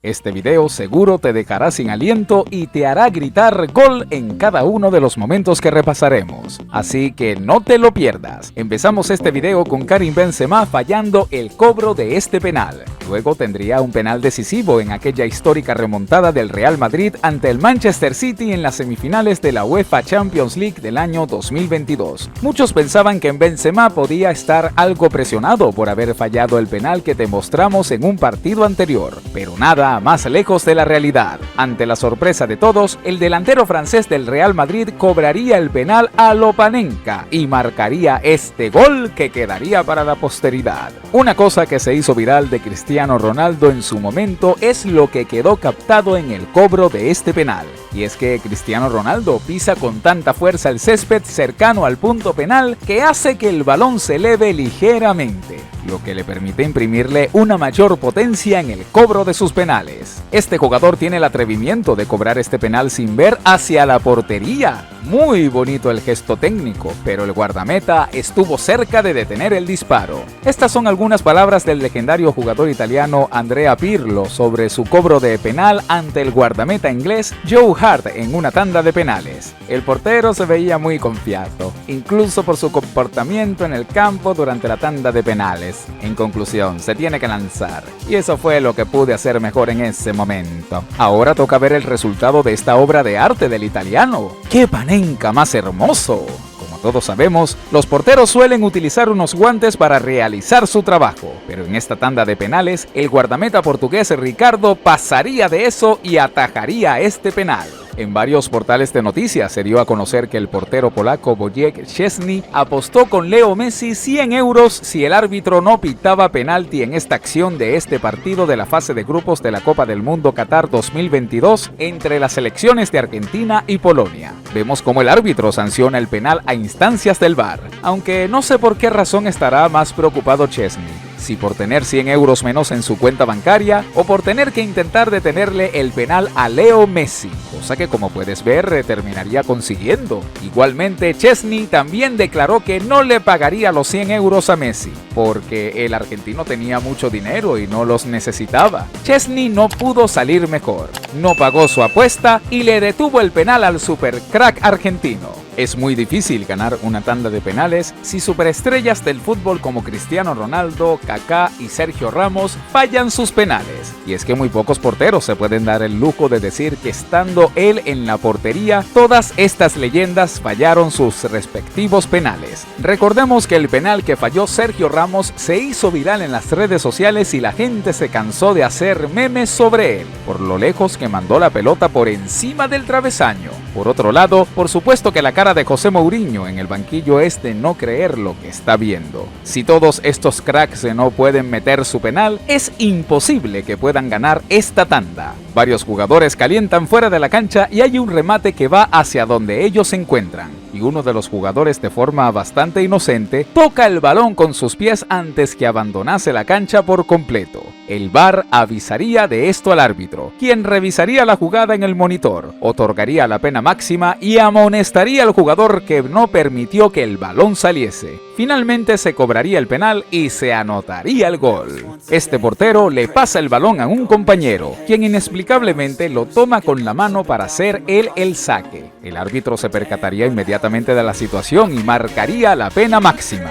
Este video seguro te dejará sin aliento y te hará gritar gol en cada uno de los momentos que repasaremos. Así que no te lo pierdas. Empezamos este video con Karim Benzema fallando el cobro de este penal. Luego tendría un penal decisivo en aquella histórica remontada del Real Madrid ante el Manchester City en las semifinales de la UEFA Champions League del año 2022. Muchos pensaban que Benzema podía estar algo presionado por haber fallado el penal que te mostramos en un partido anterior, pero nada más lejos de la realidad. Ante la sorpresa de todos, el delantero francés del Real Madrid cobraría el penal a lo Panenka y marcaría este gol que quedaría para la posteridad. Una cosa que se hizo viral de Cristiano Ronaldo en su momento es lo que quedó captado en el cobro de este penal. Y es que Cristiano Ronaldo pisa con tanta fuerza el césped cercano al punto penal que hace que el balón se eleve ligeramente, lo que le permite imprimirle una mayor potencia en el cobro de sus penales. Este jugador tiene el atrevimiento de cobrar este penal sin ver hacia la portería. Muy bonito el gesto técnico, pero el guardameta estuvo cerca de detener el disparo. Estas son algunas palabras del legendario jugador italiano Andrea Pirlo sobre su cobro de penal ante el guardameta inglés Joe Hart en una tanda de penales. El portero se veía muy confiado, incluso por su comportamiento en el campo durante la tanda de penales. En conclusión, se tiene que lanzar, y eso fue lo que pude hacer mejor en ese momento. Ahora toca ver el resultado de esta obra de arte del italiano. ¡Qué Panenka más hermoso! Como todos sabemos, los porteros suelen utilizar unos guantes para realizar su trabajo, pero en esta tanda de penales, el guardameta portugués Ricardo pasaría de eso y atajaría este penal. En varios portales de noticias se dio a conocer que el portero polaco Wojciech Szczesny apostó con Leo Messi 100 euros si el árbitro no pitaba penalti en esta acción de este partido de la fase de grupos de la Copa del Mundo Qatar 2022 entre las selecciones de Argentina y Polonia. Vemos cómo el árbitro sanciona el penal a instancias del VAR, aunque no sé por qué razón estará más preocupado Szczesny. Si por tener 100 euros menos en su cuenta bancaria o por tener que intentar detenerle el penal a Leo Messi, cosa que como puedes ver terminaría consiguiendo. Igualmente Szczesny también declaró que no le pagaría los 100 euros a Messi, porque el argentino tenía mucho dinero y no los necesitaba. Szczesny no pudo salir mejor, no pagó su apuesta y le detuvo el penal al supercrack argentino. Es muy difícil ganar una tanda de penales si superestrellas del fútbol como Cristiano Ronaldo, Kaká y Sergio Ramos fallan sus penales. Y es que muy pocos porteros se pueden dar el lujo de decir que estando él en la portería, todas estas leyendas fallaron sus respectivos penales. Recordemos que el penal que falló Sergio Ramos se hizo viral en las redes sociales y la gente se cansó de hacer memes sobre él, por lo lejos que mandó la pelota por encima del travesaño. Por otro lado, por supuesto que la cara de José Mourinho en el banquillo es de no creer lo que está viendo. Si todos estos cracks no pueden meter su penal, es imposible que puedan ganar esta tanda. Varios jugadores calientan fuera de la cancha y hay un remate que va hacia donde ellos se encuentran. Y uno de los jugadores de forma bastante inocente toca el balón con sus pies antes que abandonase la cancha por completo. El VAR avisaría de esto al árbitro, quien revisaría la jugada en el monitor, otorgaría la pena máxima y amonestaría al jugador que no permitió que el balón saliese. Finalmente se cobraría el penal y se anotaría el gol. Este portero le pasa el balón a un compañero, quien inexplicablemente lo toma con la mano para hacer él el saque. El árbitro se percataría inmediatamente de la situación y marcaría la pena máxima.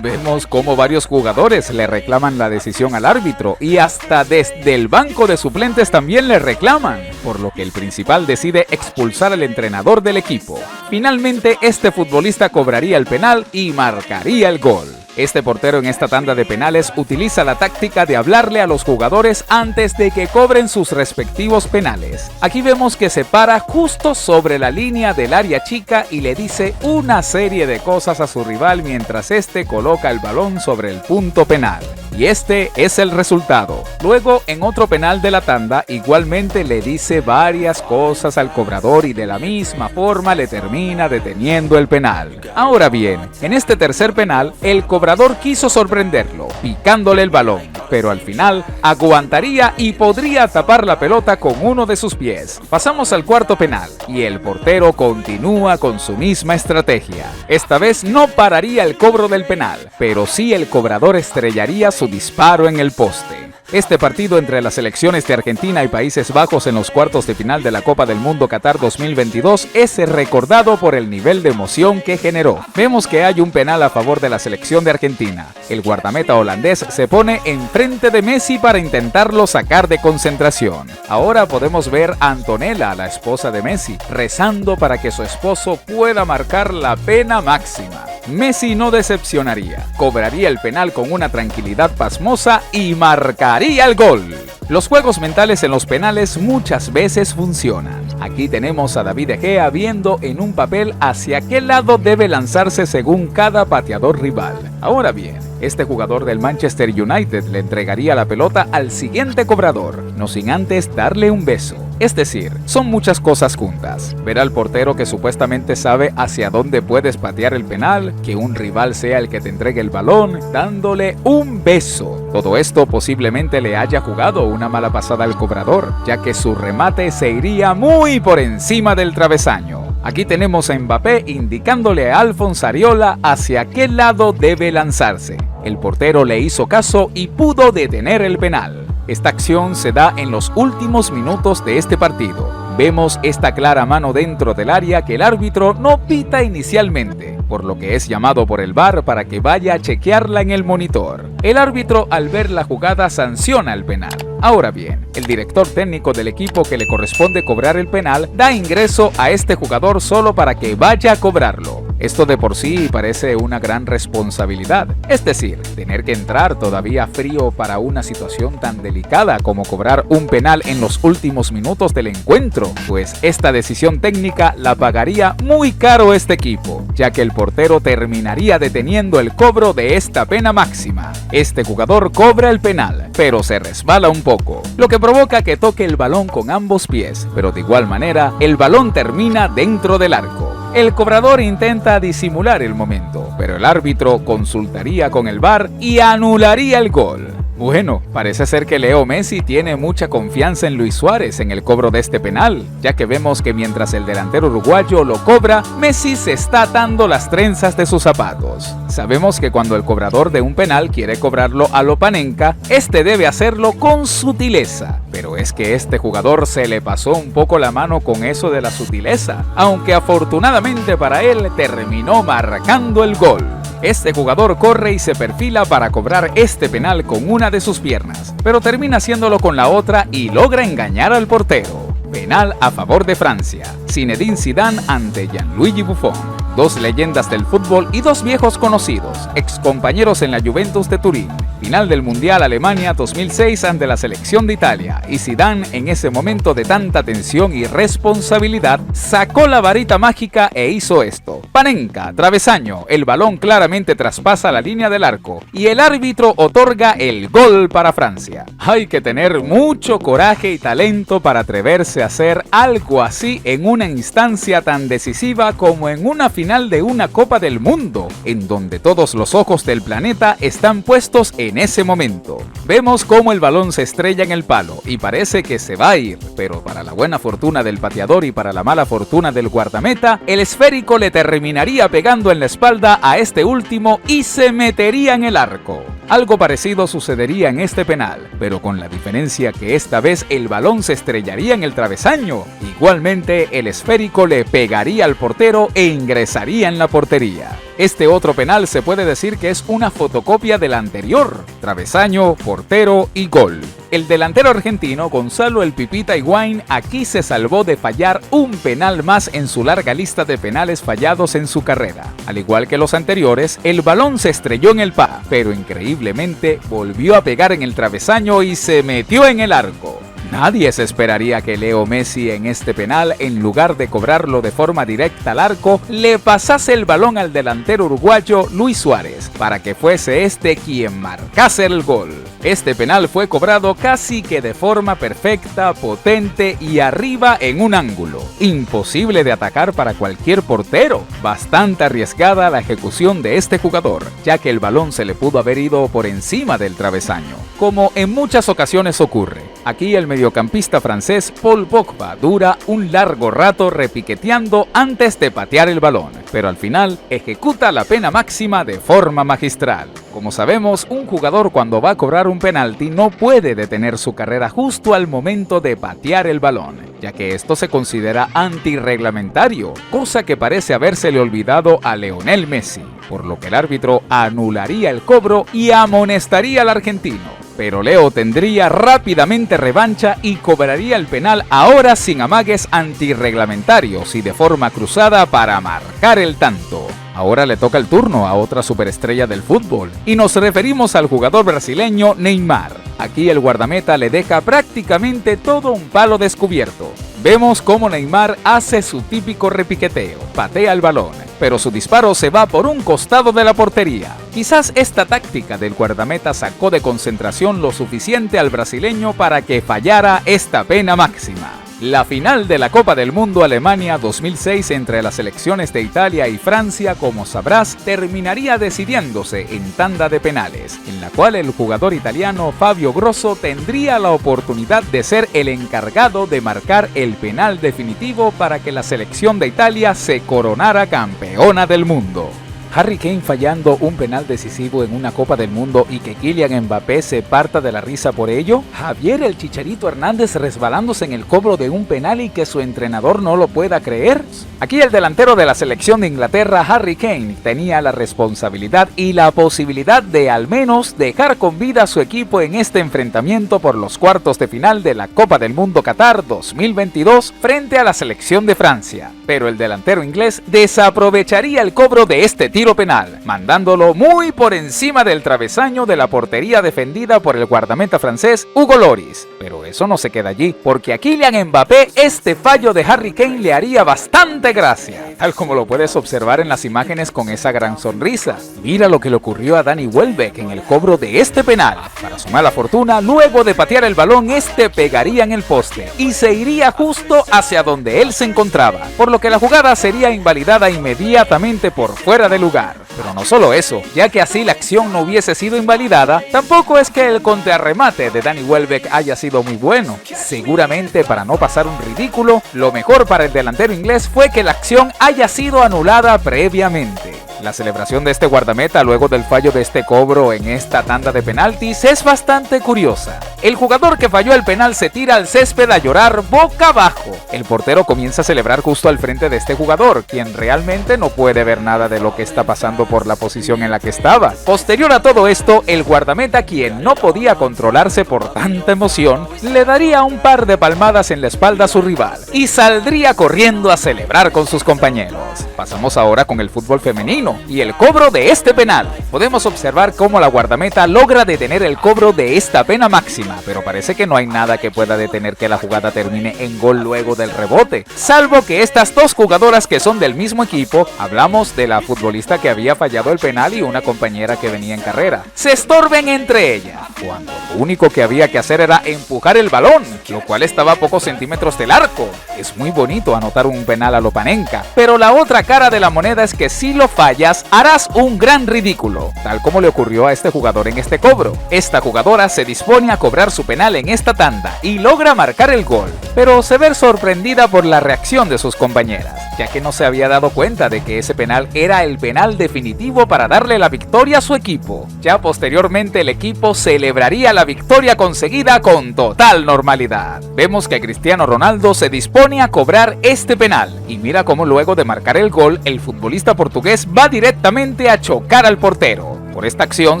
Vemos cómo varios jugadores le reclaman la decisión al árbitro y hasta desde el banco de suplentes también le reclaman, por lo que el principal decide expulsar al entrenador del equipo. Finalmente, este futbolista cobraría el penal y marcaría el gol. Este portero en esta tanda de penales utiliza la táctica de hablarle a los jugadores antes de que cobren sus respectivos penales. Aquí vemos que se para justo sobre la línea del área chica y le dice una serie de cosas a su rival mientras este coloca el balón sobre el punto penal. Y este es el resultado. Luego, en otro penal de la tanda, igualmente le dice varias cosas al cobrador y de la misma forma le termina deteniendo el penal. Ahora bien, en este tercer penal, el cobrador quiso sorprenderlo, picándole el balón, pero al final aguantaría y podría tapar la pelota con uno de sus pies. Pasamos al cuarto penal y el portero continúa con su misma estrategia. Esta vez no pararía el cobro del penal, pero sí el cobrador estrellaría su disparo en el poste. Este partido entre las selecciones de Argentina y Países Bajos en los cuartos de final de la Copa del Mundo Qatar 2022 es recordado por el nivel de emoción que generó. Vemos que hay un penal a favor de la selección de Argentina. El guardameta holandés se pone enfrente de Messi para intentarlo sacar de concentración. Ahora podemos ver a Antonella, la esposa de Messi, rezando para que su esposo pueda marcar la pena máxima. Messi no decepcionaría, cobraría el penal con una tranquilidad pasmosa y marcaría el gol. Los juegos mentales en los penales muchas veces funcionan. Aquí tenemos a David De Gea viendo en un papel hacia qué lado debe lanzarse según cada pateador rival. Ahora bien, este jugador del Manchester United le entregaría la pelota al siguiente cobrador, no sin antes darle un beso. Es decir, son muchas cosas juntas. Ver al portero que supuestamente sabe hacia dónde puedes patear el penal, que un rival sea el que te entregue el balón, dándole un beso. Todo esto posiblemente le haya jugado una mala pasada al cobrador, ya que su remate se iría muy por encima del travesaño. Aquí tenemos a Mbappé indicándole a Alphonse Areola hacia qué lado debe lanzarse. El portero le hizo caso y pudo detener el penal. Esta acción se da en los últimos minutos de este partido. Vemos esta clara mano dentro del área que el árbitro no pita inicialmente, por lo que es llamado por el VAR para que vaya a chequearla en el monitor. El árbitro, al ver la jugada, sanciona el penal. Ahora bien, el director técnico del equipo que le corresponde cobrar el penal da ingreso a este jugador solo para que vaya a cobrarlo. Esto de por sí parece una gran responsabilidad, es decir, tener que entrar todavía frío para una situación tan delicada como cobrar un penal en los últimos minutos del encuentro, pues esta decisión técnica la pagaría muy caro este equipo, ya que el portero terminaría deteniendo el cobro de esta pena máxima. Este jugador cobra el penal, pero se resbala un poco, lo que provoca que toque el balón con ambos pies, pero de igual manera el balón termina dentro del arco. El cobrador intenta disimular el momento, pero el árbitro consultaría con el VAR y anularía el gol. Bueno, parece ser que Leo Messi tiene mucha confianza en Luis Suárez en el cobro de este penal, ya que vemos que mientras el delantero uruguayo lo cobra, Messi se está atando las trenzas de sus zapatos. Sabemos que cuando el cobrador de un penal quiere cobrarlo a lo Panenka, este debe hacerlo con sutileza. Pero es que este jugador se le pasó un poco la mano con eso de la sutileza, aunque afortunadamente para él terminó marcando el gol. Este jugador corre y se perfila para cobrar este penal con una de sus piernas, pero termina haciéndolo con la otra y logra engañar al portero. Penal a favor de Francia. Zinedine Zidane ante Gianluigi Buffon. Dos leyendas del fútbol y dos viejos conocidos, excompañeros en la Juventus de Turín. Final del Mundial Alemania 2006 ante la selección de Italia, y Zidane, en ese momento de tanta tensión y responsabilidad, sacó la varita mágica e hizo esto. Panenka, travesaño, el balón claramente traspasa la línea del arco y el árbitro otorga el gol para Francia. Hay que tener mucho coraje y talento para atreverse a hacer algo así en una instancia tan decisiva como en una final de una Copa del Mundo, en donde todos los ojos del planeta están puestos en ese momento. Vemos cómo el balón se estrella en el palo y parece que se va a ir, pero para la buena fortuna del pateador y para la mala fortuna del guardameta, el esférico le terminaría pegando en la espalda a este último y se metería en el arco. Algo parecido sucedería en este penal, pero con la diferencia que esta vez el balón se estrellaría en el travesaño. Igualmente, el esférico le pegaría al portero e ingresaría en la portería. Este otro penal se puede decir que es una fotocopia del anterior: travesaño, portero y gol. El delantero argentino Gonzalo "El Pipita" Higuaín aquí se salvó de fallar un penal más en su larga lista de penales fallados en su carrera. Al igual que los anteriores, el balón se estrelló en el palo, pero increíblemente volvió a pegar en el travesaño y se metió en el arco. Nadie se esperaría que Leo Messi en este penal, en lugar de cobrarlo de forma directa al arco, le pasase el balón al delantero uruguayo Luis Suárez, para que fuese este quien marcase el gol. Este penal fue cobrado casi que de forma perfecta, potente y arriba en un ángulo. Imposible de atacar para cualquier portero. Bastante arriesgada la ejecución de este jugador, ya que el balón se le pudo haber ido por encima del travesaño, como en muchas ocasiones ocurre. Aquí el mediocentro mediocampista francés Paul Pogba dura un largo rato repiqueteando antes de patear el balón, pero al final ejecuta la pena máxima de forma magistral. Como sabemos, un jugador cuando va a cobrar un penalti no puede detener su carrera justo al momento de patear el balón, ya que esto se considera antirreglamentario, cosa que parece habérsele olvidado a Lionel Messi, por lo que el árbitro anularía el cobro y amonestaría al argentino. Pero Leo tendría rápidamente revancha y cobraría el penal ahora sin amagues antirreglamentarios y de forma cruzada para marcar el tanto. Ahora le toca el turno a otra superestrella del fútbol, y nos referimos al jugador brasileño Neymar. Aquí el guardameta le deja prácticamente todo un palo descubierto. Vemos cómo Neymar hace su típico repiqueteo, patea el balón, pero su disparo se va por un costado de la portería. Quizás esta táctica del guardameta sacó de concentración lo suficiente al brasileño para que fallara esta pena máxima. La final de la Copa del Mundo Alemania 2006 entre las selecciones de Italia y Francia, como sabrás, terminaría decidiéndose en tanda de penales, en la cual el jugador italiano Fabio Grosso tendría la oportunidad de ser el encargado de marcar el penal definitivo para que la selección de Italia se coronara campeona del mundo. Harry Kane fallando un penal decisivo en una Copa del Mundo y que Kylian Mbappé se parta de la risa por ello. Javier el Chicharito Hernández resbalándose en el cobro de un penal y que su entrenador no lo pueda creer. Aquí el delantero de la selección de Inglaterra, Harry Kane, tenía la responsabilidad y la posibilidad de al menos dejar con vida a su equipo en este enfrentamiento por los cuartos de final de la Copa del Mundo Qatar 2022 frente a la selección de Francia. Pero el delantero inglés desaprovecharía el cobro de este tiro penal, mandándolo muy por encima del travesaño de la portería defendida por el guardameta francés Hugo Lloris. Pero eso no se queda allí, porque a Kylian Mbappé este fallo de Harry Kane le haría bastante gracia, tal como lo puedes observar en las imágenes con esa gran sonrisa. Mira lo que le ocurrió a Danny Welbeck en el cobro de este penal. Para su mala fortuna, luego de patear el balón, este pegaría en el poste y se iría justo hacia donde él se encontraba, por lo que la jugada sería invalidada inmediatamente por fuera de lugar. Pero no solo eso, ya que así la acción no hubiese sido invalidada, tampoco es que el contrarremate de Danny Welbeck haya sido muy bueno. Seguramente, para no pasar un ridículo, lo mejor para el delantero inglés fue que la acción haya sido anulada previamente. La celebración de este guardameta luego del fallo de este cobro en esta tanda de penaltis es bastante curiosa. El jugador que falló el penal se tira al césped a llorar boca abajo. El portero comienza a celebrar justo al frente de este jugador, quien realmente no puede ver nada de lo que está pasando por la posición en la que estaba. Posterior a todo esto, el guardameta, quien no podía controlarse por tanta emoción, le daría un par de palmadas en la espalda a su rival y saldría corriendo a celebrar con sus compañeros. Pasamos ahora con el fútbol femenino y el cobro de este penal. Podemos observar cómo la guardameta logra detener el cobro de esta pena máxima, pero parece que no hay nada que pueda detener que la jugada termine en gol luego del rebote, salvo que estas dos jugadoras que son del mismo equipo, hablamos de la futbolista que había fallado el penal y una compañera que venía en carrera, se estorben entre ellas, cuando lo único que había que hacer era empujar el balón, lo cual estaba a pocos centímetros del arco. Es muy bonito anotar un penal a lo Panenka, pero la otra cara de la moneda es que si lo fallas, harás un gran ridículo, tal como le ocurrió a este jugador en este cobro. Esta jugadora se dispone a cobrar su penal en esta tanda y logra marcar el gol, pero se ve sorprendida por la reacción de sus compañeras, ya que no se había dado cuenta de que ese penal era el penal definitivo para darle la victoria a su equipo. Ya posteriormente el equipo celebraría la victoria conseguida con total normalidad. Vemos que Cristiano Ronaldo se dispone a cobrar este penal y mira cómo luego de marcar el gol, el futbolista portugués va directamente a chocar al portero. Por esta acción,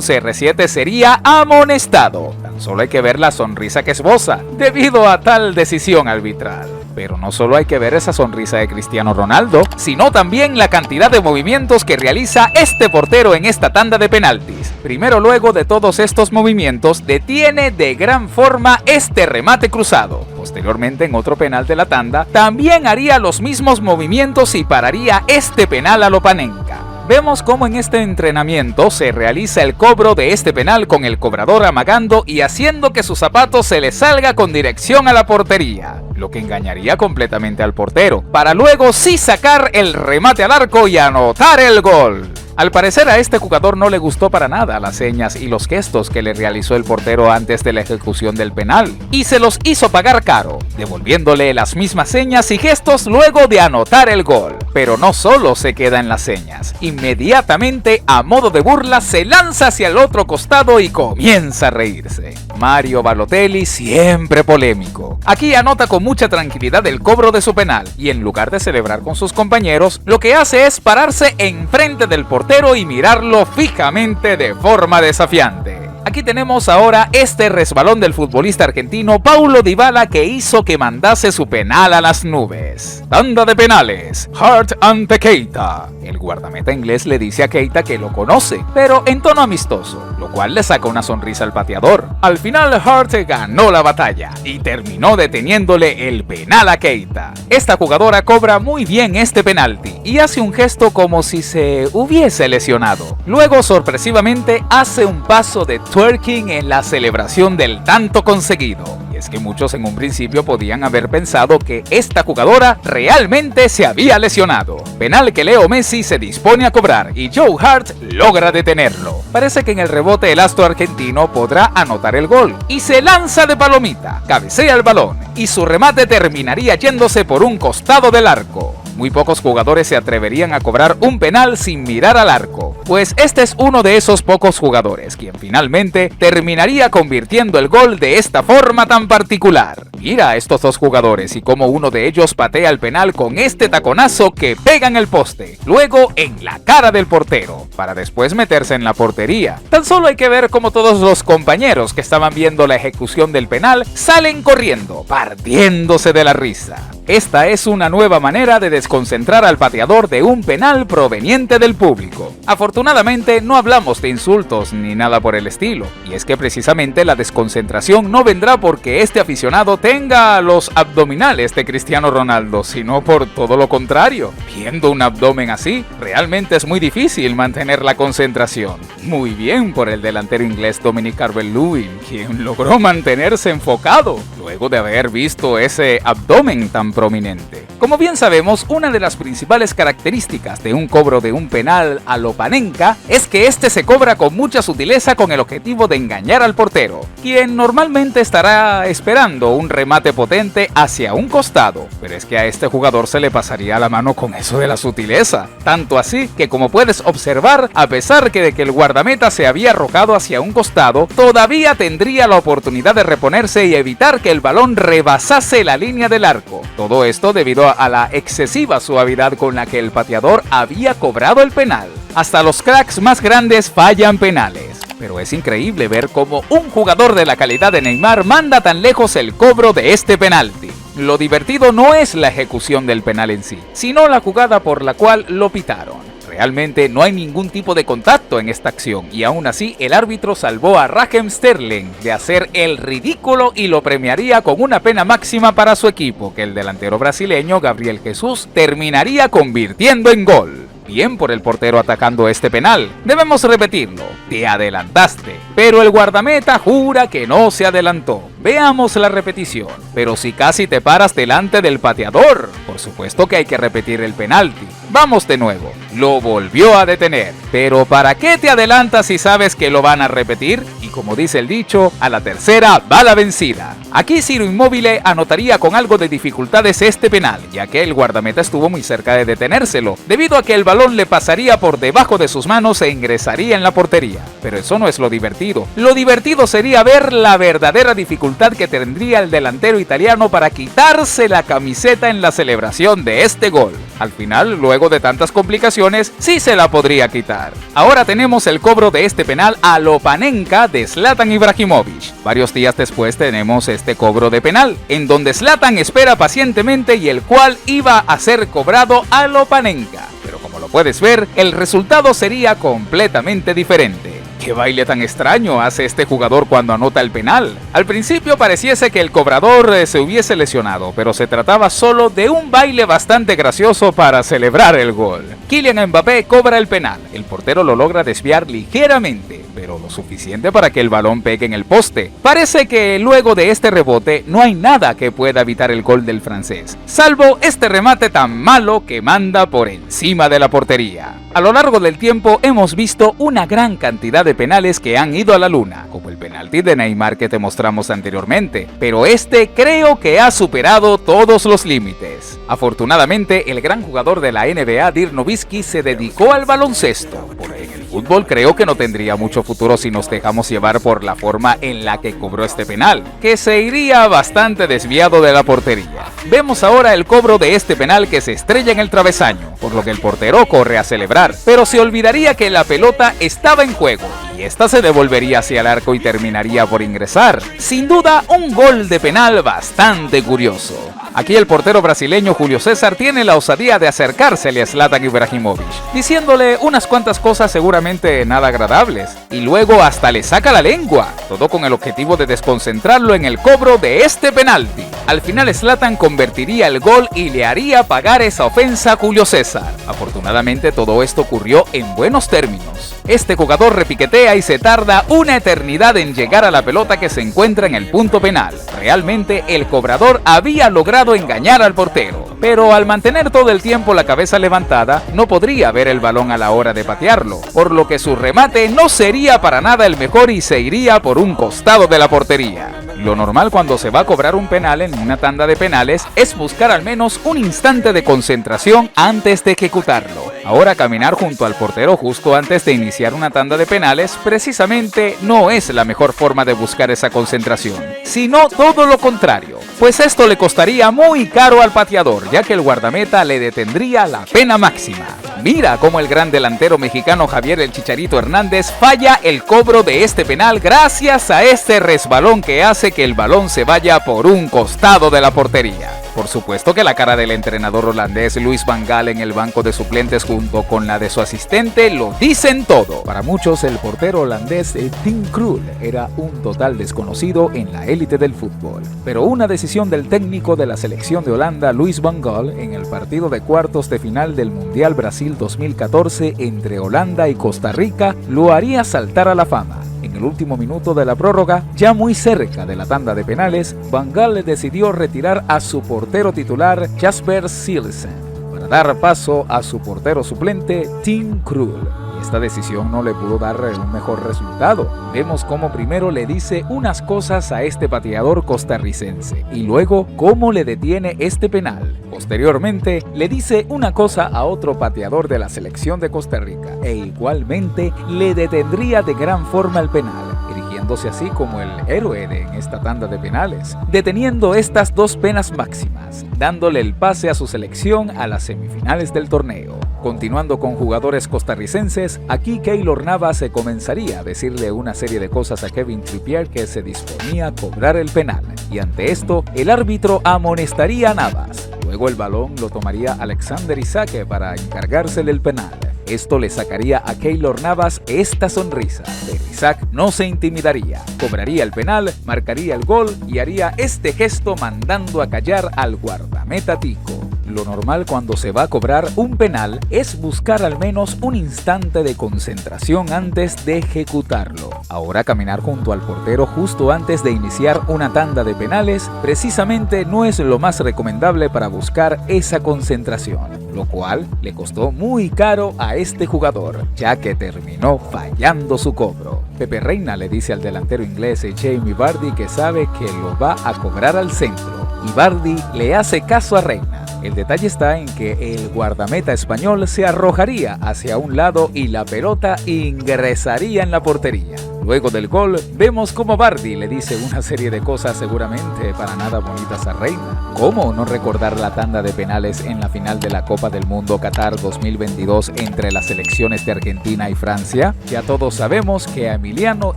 CR7 sería amonestado. Tan solo hay que ver la sonrisa que esboza debido a tal decisión arbitral. Pero no solo hay que ver esa sonrisa de Cristiano Ronaldo, sino también la cantidad de movimientos que realiza este portero en esta tanda de penaltis. Primero, luego de todos estos movimientos, detiene de gran forma este remate cruzado. Posteriormente, en otro penal de la tanda, también haría los mismos movimientos y pararía este penal a lo Panenka. Vemos cómo en este entrenamiento se realiza el cobro de este penal con el cobrador amagando y haciendo que su zapato se le salga con dirección a la portería, lo que engañaría completamente al portero, para luego sí sacar el remate al arco y anotar el gol. Al parecer a este jugador no le gustó para nada las señas y los gestos que le realizó el portero antes de la ejecución del penal, y se los hizo pagar caro, devolviéndole las mismas señas y gestos luego de anotar el gol. Pero no solo se queda en las señas, inmediatamente a modo de burla se lanza hacia el otro costado y comienza a reírse. Mario Balotelli siempre polémico. Aquí anota con mucha tranquilidad el cobro de su penal y en lugar de celebrar con sus compañeros, lo que hace es pararse enfrente del portero y mirarlo fijamente de forma desafiante. Aquí tenemos ahora este resbalón del futbolista argentino Paulo Dybala que hizo que mandase su penal a las nubes. Tanda de penales, Hart ante Keita. El guardameta inglés le dice a Keita que lo conoce, pero en tono amistoso, lo cual le saca una sonrisa al pateador. Al final Hart ganó la batalla y terminó deteniéndole el penal a Keita. Esta jugadora cobra muy bien este penalti y hace un gesto como si se hubiese lesionado. Luego sorpresivamente hace un paso de twerking en la celebración del tanto conseguido. Y es que muchos en un principio podían haber pensado que esta jugadora realmente se había lesionado. Penal que Leo Messi se dispone a cobrar y Joe Hart logra detenerlo. Parece que en el rebote el astro argentino podrá anotar el gol y se lanza de palomita, cabecea el balón y su remate terminaría yéndose por un costado del arco. Muy pocos jugadores se atreverían a cobrar un penal sin mirar al arco, pues este es uno de esos pocos jugadores, quien finalmente terminaría convirtiendo el gol de esta forma tan particular. Mira a estos dos jugadores y cómo uno de ellos patea el penal con este taconazo que pega en el poste, luego en la cara del portero, para después meterse en la portería. Tan solo hay que ver cómo todos los compañeros que estaban viendo la ejecución del penal salen corriendo, partiéndose de la risa. Esta es una nueva manera de desconcentrar al pateador de un penal proveniente del público. Afortunadamente no hablamos de insultos ni nada por el estilo, y es que precisamente la desconcentración no vendrá porque este aficionado tenga los abdominales de Cristiano Ronaldo, sino por todo lo contrario. Viendo un abdomen así, realmente es muy difícil mantener la concentración. Muy bien por el delantero inglés Dominic Calvert-Lewin, quien logró mantenerse enfocado luego de haber visto ese abdomen tan prominente. Como bien sabemos, una de las principales características de un cobro de un penal a lo Panenka es que este se cobra con mucha sutileza con el objetivo de engañar al portero, quien normalmente estará esperando un remate potente hacia un costado, pero es que a este jugador se le pasaría la mano con eso de la sutileza, tanto así que como puedes observar, a pesar de que el guardameta se había arrojado hacia un costado, todavía tendría la oportunidad de reponerse y evitar que el balón rebasase la línea del arco. Todo esto debido a la excesiva suavidad con la que el pateador había cobrado el penal. Hasta los cracks más grandes fallan penales, pero es increíble ver cómo un jugador de la calidad de Neymar manda tan lejos el cobro de este penalti. Lo divertido no es la ejecución del penal en sí, sino la jugada por la cual lo pitaron. Realmente no hay ningún tipo de contacto en esta acción y aún así el árbitro salvó a Raheem Sterling de hacer el ridículo y lo premiaría con una pena máxima para su equipo, que el delantero brasileño Gabriel Jesús terminaría convirtiendo en gol. Bien por el portero atacando este penal. Debemos repetirlo, te adelantaste, pero el guardameta jura que no se adelantó. Veamos la repetición. Pero si casi te paras delante del pateador, por supuesto que hay que repetir el penalti. Vamos de nuevo. Lo volvió a detener. Pero ¿para qué te adelantas si sabes que lo van a repetir? Y como dice el dicho, a la tercera va la vencida. Aquí Ciro Immobile anotaría con algo de dificultades este penal, ya que el guardameta estuvo muy cerca de detenérselo, debido a que el balón le pasaría por debajo de sus manos e ingresaría en la portería. Pero eso no es lo divertido. Lo divertido sería ver la verdadera dificultad que tendría el delantero italiano para quitarse la camiseta en la celebración de este gol. Al final, luego de tantas complicaciones, sí se la podría quitar. Ahora tenemos el cobro de este penal a lo Panenka de Zlatan Ibrahimovic. Varios días después tenemos este cobro de penal, en donde Zlatan espera pacientemente y el cual iba a ser cobrado a lo Panenka. Pero como lo puedes ver, el resultado sería completamente diferente. ¿Qué baile tan extraño hace este jugador cuando anota el penal? Al principio pareciese que el cobrador se hubiese lesionado, pero se trataba solo de un baile bastante gracioso para celebrar el gol. Kylian Mbappé cobra el penal, el portero lo logra desviar ligeramente, pero lo suficiente para que el balón pegue en el poste. Parece que luego de este rebote no hay nada que pueda evitar el gol del francés, salvo este remate tan malo que manda por encima de la portería. A lo largo del tiempo hemos visto una gran cantidad de penales que han ido a la luna, como el penalti de Neymar que te mostramos anteriormente, pero este creo que ha superado todos los límites. Afortunadamente, el gran jugador de la NBA, Dirk Nowitzki, se dedicó al baloncesto, porque en el fútbol creo que no tendría mucho futuro si nos dejamos llevar por la forma en la que cobró este penal, que se iría bastante desviado de la portería. Vemos ahora el cobro de este penal que se estrella en el travesaño, por lo que el portero corre a celebrar, pero se olvidaría que la pelota estaba en juego y esta se devolvería hacia el arco y terminaría por ingresar. Sin duda, un gol de penal bastante curioso. Aquí el portero brasileño Julio César tiene la osadía de acercársele a Zlatan Ibrahimovic, diciéndole unas cuantas cosas seguramente nada agradables, y luego hasta le saca la lengua, todo con el objetivo de desconcentrarlo en el cobro de este penalti. Al final Zlatan convertiría el gol y le haría pagar esa ofensa a Julio César. Afortunadamente todo esto ocurrió en buenos términos. Este jugador repiquetea y se tarda una eternidad en llegar a la pelota que se encuentra en el punto penal. Realmente el cobrador había logrado engañar al portero, pero al mantener todo el tiempo la cabeza levantada, no podría ver el balón a la hora de patearlo, por lo que su remate no sería para nada el mejor y se iría por un costado de la portería. Lo normal cuando se va a cobrar un penal en una tanda de penales es buscar al menos un instante de concentración antes de ejecutarlo. Ahora caminar junto al portero justo antes de iniciar una tanda de penales precisamente no es la mejor forma de buscar esa concentración, sino todo lo contrario, pues esto le costaría muy caro al pateador, ya que el guardameta le detendría la pena máxima. Mira cómo el gran delantero mexicano Javier El Chicharito Hernández falla el cobro de este penal gracias a este resbalón que hace que el balón se vaya por un costado de la portería. Por supuesto que la cara del entrenador holandés Louis van Gaal en el banco de suplentes junto con la de su asistente lo dicen todo. Para muchos el portero holandés Tim Krul era un total desconocido en la élite del fútbol. Pero una decisión del técnico de la selección de Holanda, Louis van Gaal, en el partido de cuartos de final del Mundial Brasil 2014 entre Holanda y Costa Rica, lo haría saltar a la fama. En el último minuto de la prórroga, ya muy cerca de la tanda de penales, Van Gaal decidió retirar a su portero titular Jasper Cillessen para dar paso a su portero suplente Tim Krul. Esta decisión no le pudo dar un mejor resultado. Vemos cómo primero le dice unas cosas a este pateador costarricense y luego cómo le detiene este penal. Posteriormente le dice una cosa a otro pateador de la selección de Costa Rica e igualmente le detendría de gran forma el penal, erigiéndose así como el héroe en esta tanda de penales, deteniendo estas dos penas máximas, dándole el pase a su selección a las semifinales del torneo. Continuando con jugadores costarricenses, aquí Keylor Navas se comenzaría a decirle una serie de cosas a Kevin Trippier que se disponía a cobrar el penal, y ante esto el árbitro amonestaría a Navas. Luego el balón lo tomaría Alexander Isak para encargársele el penal. Esto le sacaría a Keylor Navas esta sonrisa, pero Isak no se intimidaría, cobraría el penal, marcaría el gol y haría este gesto mandando a callar al guardameta tico. Lo normal cuando se va a cobrar un penal es buscar al menos un instante de concentración antes de ejecutarlo. Ahora caminar junto al portero justo antes de iniciar una tanda de penales precisamente no es lo más recomendable para buscar esa concentración, lo cual le costó muy caro a este jugador, ya que terminó fallando su cobro. Pepe Reina le dice al delantero inglés Jamie Vardy que sabe que lo va a cobrar al centro, y Vardy le hace caso a Reina. El detalle está en que el guardameta español se arrojaría hacia un lado y la pelota ingresaría en la portería. Luego del gol, vemos cómo Vardy le dice una serie de cosas seguramente para nada bonitas a Reina. ¿Cómo no recordar la tanda de penales en la final de la Copa del Mundo Qatar 2022 entre las selecciones de Argentina y Francia? Ya todos sabemos que a Emiliano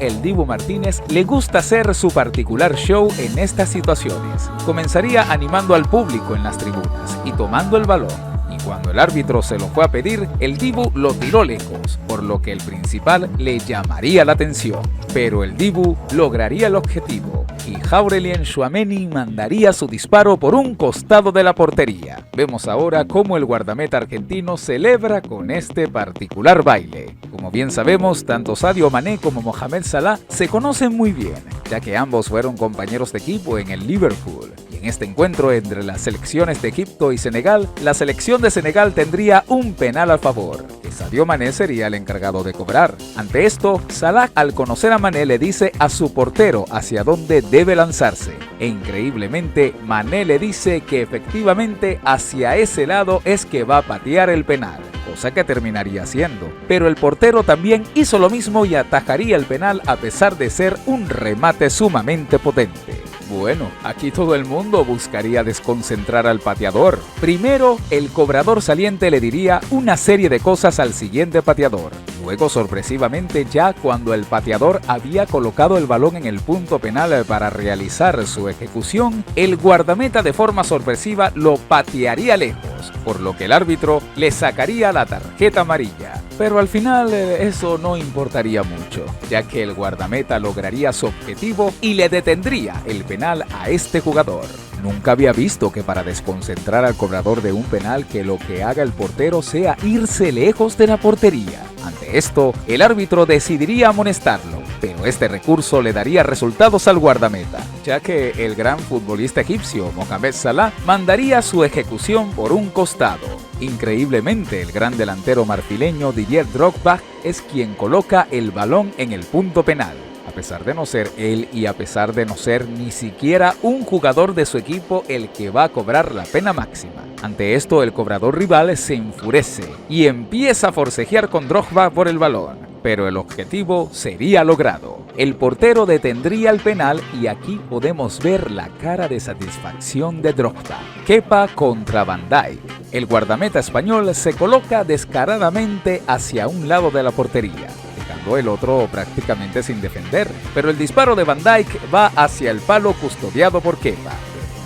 "El Dibu" Martínez le gusta hacer su particular show en estas situaciones. Comenzaría animando al público en las tribunas y tomando el balón. Cuando el árbitro se lo fue a pedir, el Dibu lo tiró lejos, por lo que el principal le llamaría la atención. Pero el Dibu lograría el objetivo y Aurelien Tchouaméni mandaría su disparo por un costado de la portería. Vemos ahora cómo el guardameta argentino celebra con este particular baile. Como bien sabemos, tanto Sadio Mané como Mohamed Salah se conocen muy bien, ya que ambos fueron compañeros de equipo en el Liverpool. En este encuentro entre las selecciones de Egipto y Senegal, la selección de Senegal tendría un penal a favor, que Sadio Mané sería el encargado de cobrar. Ante esto, Salah, al conocer a Mané, le dice a su portero hacia dónde debe lanzarse. E increíblemente, Mané le dice que efectivamente hacia ese lado es que va a patear el penal, cosa que terminaría haciendo. Pero el portero también hizo lo mismo y atajaría el penal a pesar de ser un remate sumamente potente. Bueno, aquí todo el mundo buscaría desconcentrar al pateador. Primero, el cobrador saliente le diría una serie de cosas al siguiente pateador. Luego, sorpresivamente, ya cuando el pateador había colocado el balón en el punto penal para realizar su ejecución, el guardameta de forma sorpresiva lo patearía lejos, por lo que el árbitro le sacaría la tarjeta amarilla. Pero al final eso no importaría mucho, ya que el guardameta lograría su objetivo y le detendría el penal a este jugador. Nunca había visto que para desconcentrar al cobrador de un penal que lo que haga el portero sea irse lejos de la portería. Ante esto, el árbitro decidiría amonestarlo, pero este recurso le daría resultados al guardameta, ya que el gran futbolista egipcio Mohamed Salah mandaría su ejecución por un costado. Increíblemente, el gran delantero marfileño Didier Drogba es quien coloca el balón en el punto penal. A pesar de no ser él y a pesar de no ser ni siquiera un jugador de su equipo el que va a cobrar la pena máxima. Ante esto, el cobrador rival se enfurece y empieza a forcejear con Drogba por el balón, pero el objetivo sería logrado. El portero detendría el penal y aquí podemos ver la cara de satisfacción de Drogba. Kepa contra Van Dijk. El guardameta español se coloca descaradamente hacia un lado de la portería, dejando el otro prácticamente sin defender, pero el disparo de Van Dijk va hacia el palo custodiado por Kepa.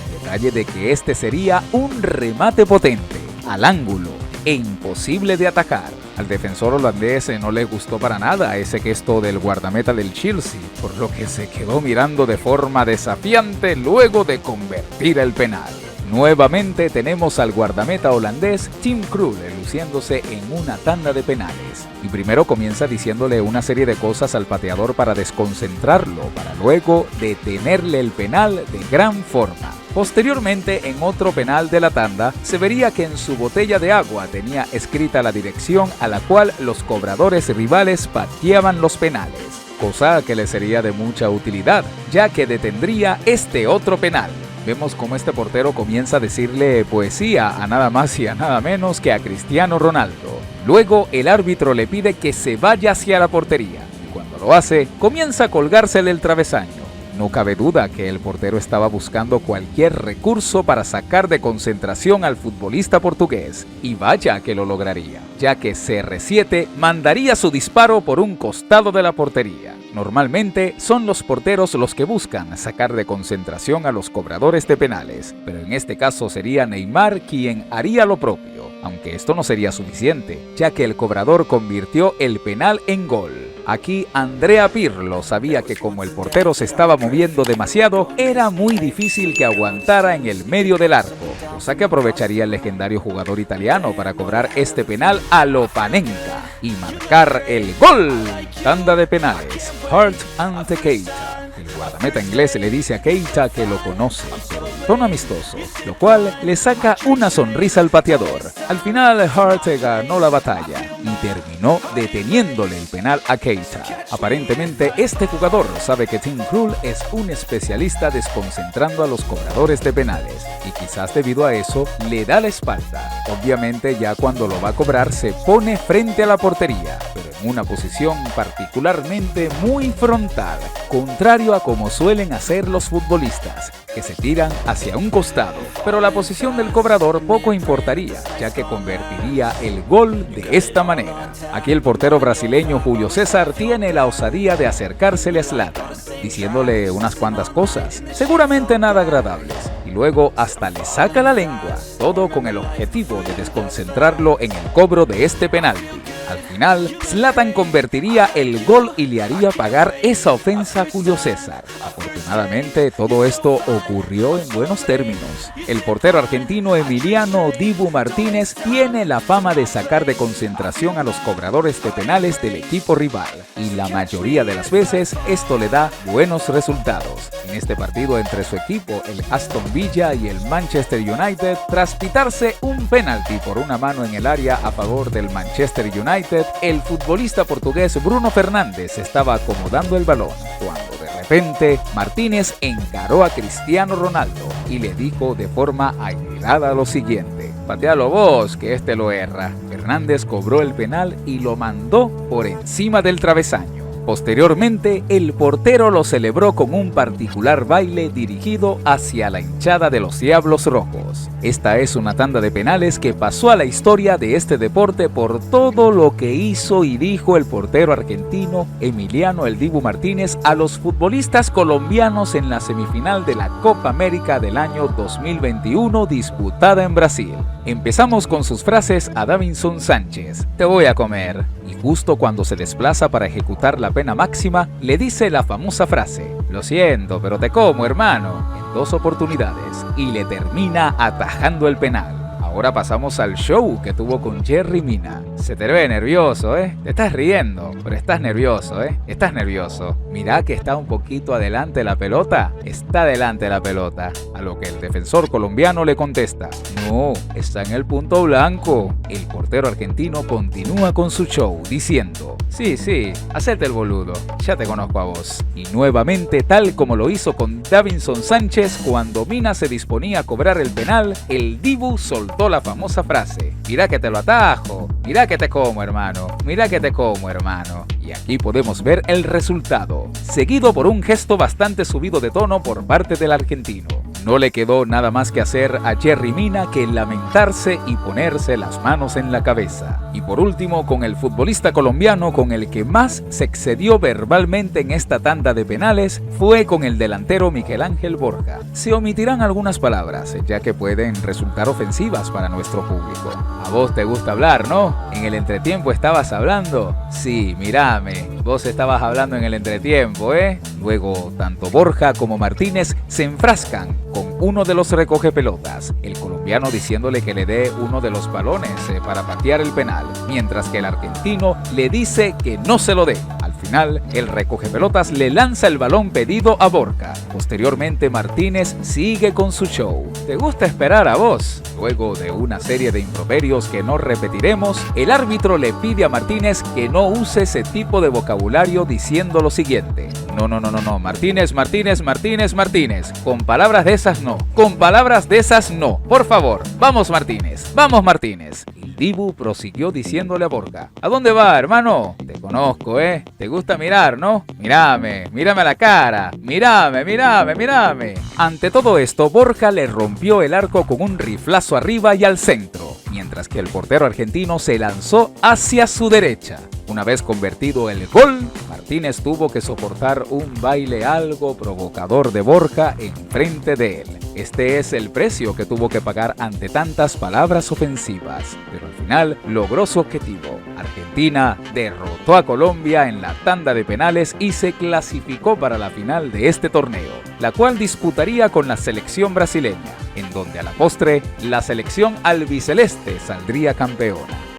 El detalle de que este sería un remate potente, al ángulo, e imposible de atajar. Al defensor holandés no le gustó para nada ese gesto del guardameta del Chelsea, por lo que se quedó mirando de forma desafiante luego de convertir el penal. Nuevamente tenemos al guardameta holandés Tim Krul luciéndose en una tanda de penales. Y primero comienza diciéndole una serie de cosas al pateador para desconcentrarlo, para luego detenerle el penal de gran forma. Posteriormente, en otro penal de la tanda, se vería que en su botella de agua tenía escrita la dirección a la cual los cobradores rivales pateaban los penales, cosa que le sería de mucha utilidad, ya que detendría este otro penal. Vemos cómo este portero comienza a decirle poesía a nada más y a nada menos que a Cristiano Ronaldo. Luego el árbitro le pide que se vaya hacia la portería y cuando lo hace, comienza a colgarse del travesaño. No cabe duda que el portero estaba buscando cualquier recurso para sacar de concentración al futbolista portugués, y vaya que lo lograría, ya que CR7 mandaría su disparo por un costado de la portería. Normalmente son los porteros los que buscan sacar de concentración a los cobradores de penales, pero en este caso sería Neymar quien haría lo propio, aunque esto no sería suficiente, ya que el cobrador convirtió el penal en gol. Aquí Andrea Pirlo sabía que como el portero se estaba moviendo demasiado, era muy difícil que aguantara en el medio del arco, cosa que aprovecharía el legendario jugador italiano para cobrar este penal a lo Panenka y marcar el gol. Tanda de penales, Hart ante Keita. El guardameta inglés le dice a Keita que lo conoce, pero en tono amistoso, lo cual le saca una sonrisa al pateador. Al final, Hart ganó la batalla y terminó deteniéndole el penal a Keita. Aparentemente, este jugador sabe que Tim Krul es un especialista desconcentrando a los cobradores de penales y quizás debido a eso le da la espalda. Obviamente, ya cuando lo va a cobrar se pone frente a la portería, pero en una posición particularmente muy frontal, contrario a como suelen hacer los futbolistas, que se tiran hacia un costado, pero la posición del cobrador poco importaría, ya que convertiría el gol de esta manera. Aquí el portero brasileño Julio César tiene la osadía de acercársele a Zlatan, diciéndole unas cuantas cosas, seguramente nada agradables, y luego hasta le saca la lengua, todo con el objetivo de desconcentrarlo en el cobro de este penalti. Al final, Zlatan convertiría el gol y le haría pagar esa ofensa a Julio César. Afortunadamente, Afortunadamente, todo esto ocurrió en buenos términos. El portero argentino Emiliano Dibu Martínez tiene la fama de sacar de concentración a los cobradores de penales del equipo rival, y la mayoría de las veces esto le da buenos resultados. En este partido entre su equipo, el Aston Villa, y el Manchester United, tras pitarse un penalti por una mano en el área a favor del Manchester United, el futbolista portugués Bruno Fernández estaba acomodando el balón cuando de repente Martínez encaró a Cristiano Ronaldo y le dijo de forma airada lo siguiente: patealo vos, que este lo erra. Fernández cobró el penal y lo mandó por encima del travesaño. Posteriormente, el portero lo celebró con un particular baile dirigido hacia la hinchada de los Diablos Rojos. Esta es una tanda de penales que pasó a la historia de este deporte por todo lo que hizo y dijo el portero argentino Emiliano "El Dibu" Martínez a los futbolistas colombianos en la semifinal de la Copa América del año 2021 disputada en Brasil. Empezamos con sus frases a Davinson Sánchez: "Te voy a comer", y justo cuando se desplaza para ejecutar la pena máxima, le dice la famosa frase: "Lo siento, pero te como, hermano", en 2 oportunidades, y le termina atajando el penal. Ahora pasamos al show que tuvo con Yerry Mina. Se te ve nervioso, ¿eh? Te estás riendo, pero estás nervioso, ¿eh? Estás nervioso. Mirá que está un poquito adelante la pelota. Está adelante la pelota. A lo que el defensor colombiano le contesta: "No, está en el punto blanco". El portero argentino continúa con su show diciendo: Sí, hacete el boludo, ya te conozco a vos". Y nuevamente, tal como lo hizo con Davinson Sánchez cuando Mina se disponía a cobrar el penal, el Dibu soltó la famosa frase: "Mirá que te lo atajo, mirá que te como, hermano, mirá que te como, hermano". Y aquí podemos ver el resultado, seguido por un gesto bastante subido de tono por parte del argentino. No le quedó nada más que hacer a Yerry Mina que lamentarse y ponerse las manos en la cabeza. Y por último, con el futbolista colombiano con el que más se excedió verbalmente en esta tanda de penales, fue con el delantero Miguel Ángel Borja. Se omitirán algunas palabras, ya que pueden resultar ofensivas para nuestro público. A vos te gusta hablar, ¿no? En el entretiempo estabas hablando. Sí, mírame, vos estabas hablando en el entretiempo, ¿eh? Luego, tanto Borja como Martínez se enfrascan con uno de los recogepelotas, el colombiano diciéndole que le dé uno de los balones para patear el penal, mientras que el argentino le dice que no se lo dé. Al final, el recogepelotas le lanza el balón pedido a Borja. Posteriormente, Martínez sigue con su show. ¿Te gusta esperar a vos? Luego de una serie de improperios que no repetiremos, el árbitro le pide a Martínez que no use ese tipo de vocabulario diciendo lo siguiente: No, Martínez, con palabras de esas no, con palabras de esas no, por favor, vamos Martínez. El Dibu prosiguió diciéndole a Borja: ¿A dónde va, hermano? Te conozco, ¿eh? Te gusta mirar, ¿no? Mírame a la cara, mírame. Ante todo esto, Borja le rompió el arco con un riflazo arriba y al centro, mientras que el portero argentino se lanzó hacia su derecha. Una vez convertido el gol, Martínez tuvo que soportar un baile algo provocador de Borja enfrente de él. Este es el precio que tuvo que pagar ante tantas palabras ofensivas, pero al final logró su objetivo. Argentina derrotó a Colombia en la tanda de penales y se clasificó para la final de este torneo, la cual disputaría con la selección brasileña, en donde a la postre la selección albiceleste saldría campeona.